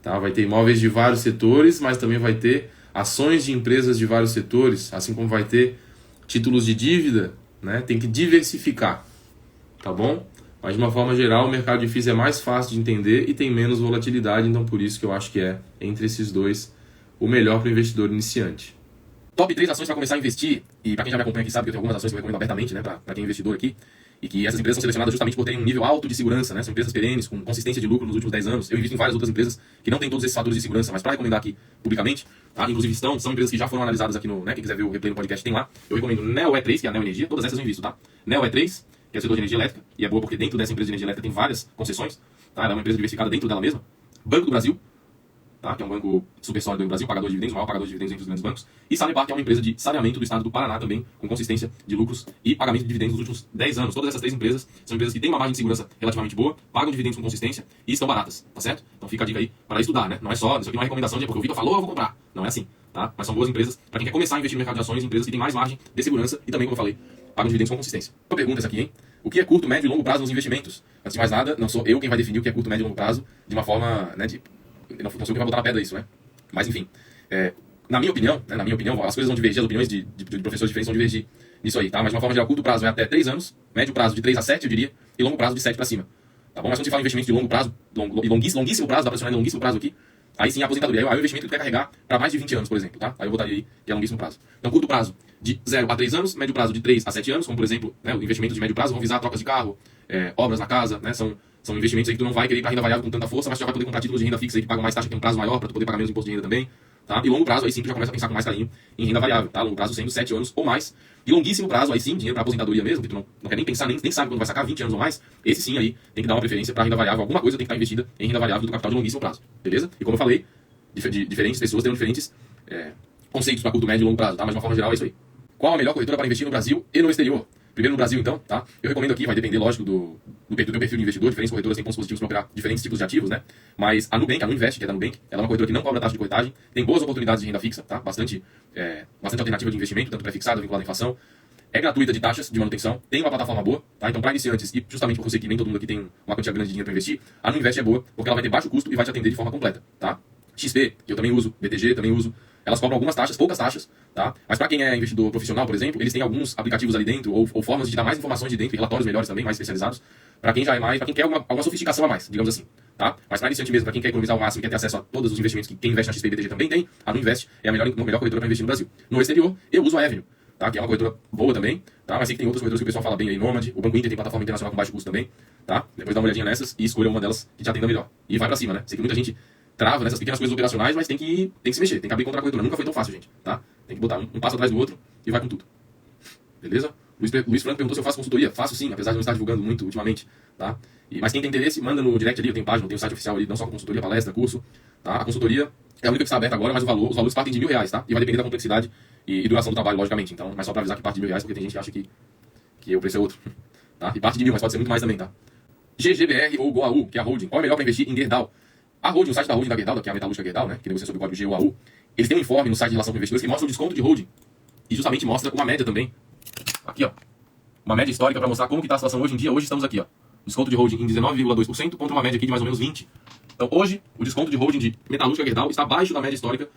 Tá? Vai ter imóveis de vários setores, mas também vai ter ações de empresas de vários setores, assim como vai ter títulos de dívida, né? Tem que diversificar, tá bom? Mas de uma forma geral, o mercado de FIIs é mais fácil de entender e tem menos volatilidade, então por isso que eu acho que é, entre esses dois, o melhor para o investidor iniciante. Top 3 ações para começar a investir, e para quem já me acompanha aqui sabe que eu tenho algumas ações que eu recomendo abertamente, né, para quem é investidor aqui, e que essas empresas são selecionadas justamente por terem um nível alto de segurança, né? São empresas perenes, com consistência de lucro nos últimos 10 anos. Eu invisto em várias outras empresas que não têm todos esses fatores de segurança, mas para recomendar aqui publicamente, tá? Inclusive são empresas que já foram analisadas aqui no, né? Quem quiser ver o replay no podcast tem lá. Eu recomendo Neo E3, que é a Neo Energia, todas essas eu invisto, tá? Neo E3, que é o setor de energia elétrica, e é boa porque dentro dessa empresa de energia elétrica tem várias concessões, tá? Ela é uma empresa diversificada dentro dela mesma. Banco do Brasil, tá? Que é um banco super sólido no Brasil, pagador de dividendos, o maior pagador de dividendos entre os grandes bancos. E Sanepar, que é uma empresa de saneamento do estado do Paraná também, com consistência de lucros e pagamento de dividendos nos últimos 10 anos. Todas essas três empresas são empresas que têm uma margem de segurança relativamente boa, pagam dividendos com consistência e estão baratas, tá certo? Então fica a dica aí para estudar, né? Não é só, isso aqui não é recomendação de porque o Vitor falou, eu vou comprar. Não é assim, tá? Mas são boas empresas para quem quer começar a investir no mercado de ações, empresas que têm mais margem de segurança e também, como eu falei, pagam dividendos com consistência. Uma pergunta essa aqui, hein? O que é curto, médio e longo prazo nos investimentos? Antes de mais nada, não sou eu quem vai definir o que é curto, médio e longo prazo de uma forma, né, não sou eu quem vai botar na pedra isso, né? Mas enfim, na minha opinião, as coisas vão divergir, as opiniões de professores diferentes vão divergir nisso aí, tá? Mas de uma forma geral, curto prazo é até 3 anos, médio prazo de 3 a 7, eu diria, e longo prazo de 7 para cima. Tá bom? Mas quando se fala em investimento de longo prazo, e longuíssimo prazo, dá para chamar de longuíssimo prazo aqui, aí sim a aposentadoria. Aí o investimento que tu quer carregar para mais de 20 anos, por exemplo, tá? Aí eu botaria aí que é longuíssimo prazo. Então, curto prazo de 0 a 3 anos, médio prazo de 3 a 7 anos, como por exemplo, né, o investimento de médio prazo vão visar trocas de carro, obras na casa, né? São investimentos aí que tu não vai querer ir para renda variável com tanta força, mas tu já vai poder comprar títulos de renda fixa aí que pagam mais taxa, que tem um prazo maior para tu poder pagar menos imposto de renda também. Tá? E longo prazo, aí sim, tu já começa a pensar com mais carinho em renda variável, tá? Longo prazo sendo 7 anos ou mais. E longuíssimo prazo, aí sim, dinheiro para aposentadoria mesmo, que tu não quer nem pensar, nem sabe quando vai sacar 20 anos ou mais. Esse sim aí tem que dar uma preferência para renda variável. Alguma coisa tem que estar investida em renda variável do capital de longuíssimo prazo, beleza? E como eu falei, diferentes pessoas terão diferentes conceitos para curto, médio e longo prazo, tá? Mas de uma forma geral é isso aí. Qual a melhor corretora para investir no Brasil e no exterior? Primeiro no Brasil, então, tá? Eu recomendo aqui, vai depender, lógico, do teu perfil de investidor. Diferentes corretoras têm pontos positivos para operar diferentes tipos de ativos, né? Mas a Nubank, a Nuinvest, que é da Nubank, ela é uma corretora que não cobra taxa de corretagem, tem boas oportunidades de renda fixa, tá? Bastante alternativa de investimento, tanto pré-fixada, vinculada à inflação. É gratuita de taxas de manutenção, tem uma plataforma boa, tá? Então, para iniciantes, e justamente por você que nem todo mundo aqui tem uma quantia grande de dinheiro para investir, a Nuinvest é boa, porque ela vai ter baixo custo e vai te atender de forma completa, tá? XP, que eu também uso, BTG também uso, elas cobram algumas taxas, poucas taxas, tá? Mas para quem é investidor profissional, por exemplo, eles têm alguns aplicativos ali dentro, ou formas de dar mais informações de dentro, e relatórios melhores também, mais especializados, para quem já é mais, para quem quer alguma sofisticação a mais, digamos assim, tá? Mas para iniciante mesmo, para quem quer economizar ao máximo e quer ter acesso a todos os investimentos que quem investe na XP e BTG também tem, a Nuinvest é a melhor corretora para investir no Brasil. No exterior, eu uso a Avenue, tá? Que é uma corretora boa também, tá? Mas sei que tem outras corretoras que o pessoal fala bem aí, Nomad, o Banco Inter tem plataforma internacional com baixo custo também, tá? Depois dá uma olhadinha nessas e escolha uma delas que te atenda melhor. E vai para cima, né? Sei que muita gente trava nessas pequenas coisas operacionais, mas tem que se mexer, tem que abrir contra a corretora. Nunca foi tão fácil, gente, tá? Tem que botar um passo atrás do outro e vai com tudo. Beleza? Luiz Franco perguntou se eu faço consultoria. Faço sim, apesar de não estar divulgando muito ultimamente, tá? Mas quem tem interesse, manda no direct ali, eu tenho página, eu tenho site oficial ali, não só com consultoria, palestra, curso, tá? A consultoria é a única que está aberta agora, mas os valores partem de R$1.000, tá? E vai depender da complexidade e duração do trabalho, logicamente. Então, mas só para avisar que parte de R$1.000, porque tem gente que acha que o preço é outro, tá? E parte de 1.000, mas pode ser muito mais também, tá? GGBR ou GOAU, que é a holding. Qual é melhor para investir em Gerdau? A holding, o site da holding da Gerdau, que é a metalúrgica Gerdau, né, que negocia sob o código GOAU, eles têm um informe no site de relação com investidores que mostra o desconto de holding. E justamente mostra uma média também. Aqui, ó. Uma média histórica para mostrar como que está a situação hoje em dia. Hoje estamos aqui, ó. Desconto de holding em 19,2% contra uma média aqui de mais ou menos 20%. Então hoje, o desconto de holding de metalúrgica Gerdau está abaixo da média histórica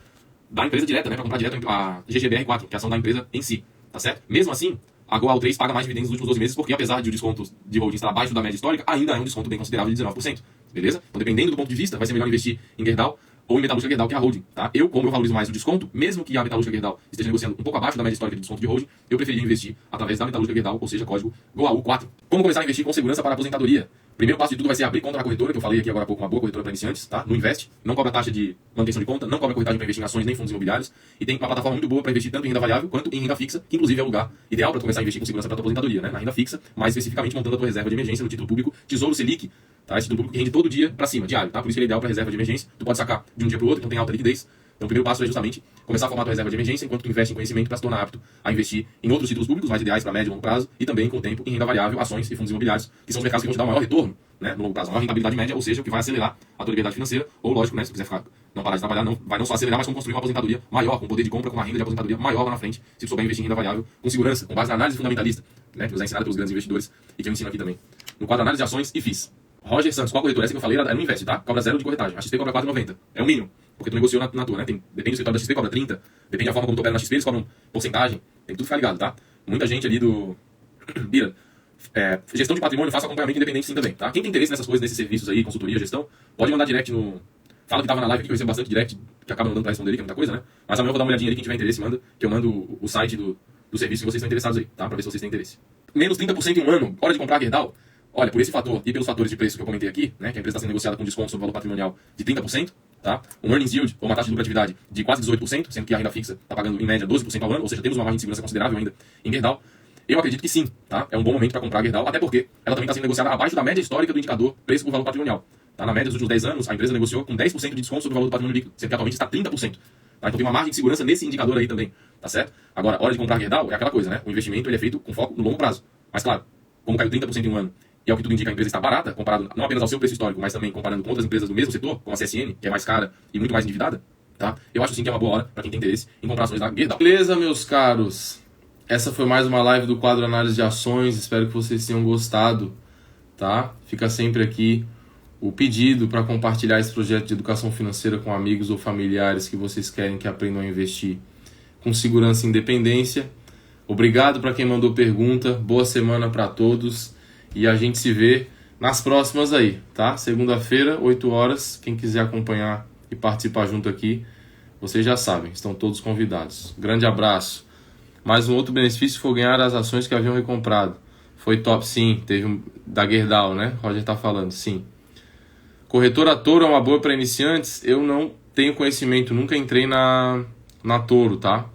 da empresa direta, né, para comprar direto a GGBR4, que é a ação da empresa em si. Tá certo? Mesmo assim, a Goal 3 paga mais dividendos nos últimos 12 meses, porque apesar de o desconto de holdings estar abaixo da média histórica, ainda é um desconto bem considerável de 19%. Beleza? Então, dependendo do ponto de vista, vai ser melhor investir em Gerdau ou em Metalúrgica Gerdau, que é a holding. Tá? Como eu valorizo mais o desconto, mesmo que a Metalúrgica Gerdau esteja negociando um pouco abaixo da média histórica de desconto de holding, eu preferiria investir através da Metalúrgica Gerdau, ou seja, código GOAU4. Como começar a investir com segurança para a aposentadoria? Primeiro passo de tudo vai ser abrir conta na corretora, que eu falei aqui agora há pouco, uma boa corretora para iniciantes, tá? No Invest, não cobra taxa de manutenção de conta, não cobra corretagem para investir em ações nem fundos imobiliários, e tem uma plataforma muito boa para investir tanto em renda variável quanto em renda fixa, que inclusive é o lugar ideal para começar a investir com segurança para a tua aposentadoria, né? Na renda fixa, mais especificamente montando a tua reserva de emergência no título público Tesouro Selic, tá? Esse título público que rende todo dia para cima, diário, tá? Por isso que ele é ideal para reserva de emergência. Tu pode sacar de um dia para o outro, então tem alta liquidez. Então o primeiro passo é justamente começar a formar a tua reserva de emergência enquanto tu investe em conhecimento para se tornar apto a investir em outros títulos públicos mais ideais para médio e longo prazo e também com o tempo em renda variável, ações e fundos imobiliários, que são os mercados que vão te dar o maior retorno, né, no longo prazo, a maior rentabilidade média, ou seja, o que vai acelerar a tua liberdade financeira, ou lógico, né, se tu quiser não parar de trabalhar, vai não só acelerar, mas como construir uma aposentadoria maior, com poder de compra, com uma renda de aposentadoria maior lá na frente, se tu souber investir em renda variável com segurança, com base na análise fundamentalista, né, que nos é ensinada pelos grandes investidores e que eu ensino aqui também. No quadro análise de ações e FIIs. Roger Santos, qual corretora? Essa que eu falei era no Invest, tá? Cobra 0 de corretagem. A XP cobra 4,90. É o mínimo. Porque tu negociou na tua, né? Depende do escritório da XP, cobra 30. Depende da forma como tu opera na XP, eles cobram porcentagem. Tem que tudo ficar ligado, tá? Muita gente ali do... Bira, gestão de patrimônio, faça acompanhamento independente sim também, tá? Quem tem interesse nessas coisas, nesses serviços aí, consultoria, gestão, pode mandar direct no... Fala que tava na live aqui, que eu recebo bastante direct, que acaba mandando pra responder ali, que é muita coisa, né? Mas amanhã eu vou dar uma olhadinha ali, quem tiver interesse, manda, que eu mando o site do serviço que vocês estão interessados aí, tá? Pra ver se vocês têm interesse. Menos 30% em um ano, hora de comprar a Gerdau. Olha, por esse fator e pelos fatores de preço que eu comentei aqui, né, que a empresa está sendo negociada com desconto sobre o valor patrimonial de 30%, tá? Um earnings yield, ou uma taxa de lucratividade de quase 18%, sendo que a renda fixa está pagando em média 12% ao ano, ou seja, temos uma margem de segurança considerável ainda em Gerdau. Eu acredito que sim, tá? É um bom momento para comprar a Gerdau, até porque ela também está sendo negociada abaixo da média histórica do indicador preço por valor patrimonial. Tá? Na média dos últimos 10 anos, a empresa negociou com 10% de desconto sobre o valor do patrimônio líquido, sendo que atualmente está 30%. Tá? Então tem uma margem de segurança nesse indicador aí também, tá certo? Agora, hora de comprar a Gerdau é aquela coisa, né? O investimento ele é feito com foco no longo prazo. Mas claro, como caiu 30% em um ano, e é o que tudo indica, a empresa está barata, comparado não apenas ao seu preço histórico, mas também comparando com outras empresas do mesmo setor, como a CSN, que é mais cara e muito mais endividada, tá? Eu acho sim que é uma boa hora para quem tem interesse em comprar ações da Gerdau. Beleza, meus caros? Essa foi mais uma live do quadro Análise de Ações, espero que vocês tenham gostado, tá? Fica sempre aqui o pedido para compartilhar esse projeto de educação financeira com amigos ou familiares que vocês querem que aprendam a investir com segurança e independência. Obrigado para quem mandou pergunta, boa semana para todos. E a gente se vê nas próximas aí, tá? Segunda-feira, 8 horas. Quem quiser acompanhar e participar junto aqui, vocês já sabem, estão todos convidados. Grande abraço. Mais um outro benefício foi ganhar as ações que haviam recomprado. Foi top, sim. Teve da Gerdau, né? Roger tá falando, sim. Corretora Toro é uma boa para iniciantes? Eu não tenho conhecimento, nunca entrei na Toro, tá?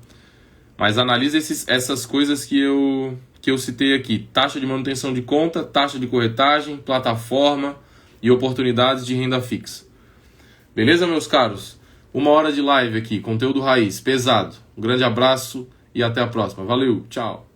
Mas analisa essas coisas que eu citei aqui. Taxa de manutenção de conta, taxa de corretagem, plataforma e oportunidades de renda fixa. Beleza, meus caros? 1 hora de live aqui, conteúdo raiz, pesado. Um grande abraço e até a próxima. Valeu, tchau!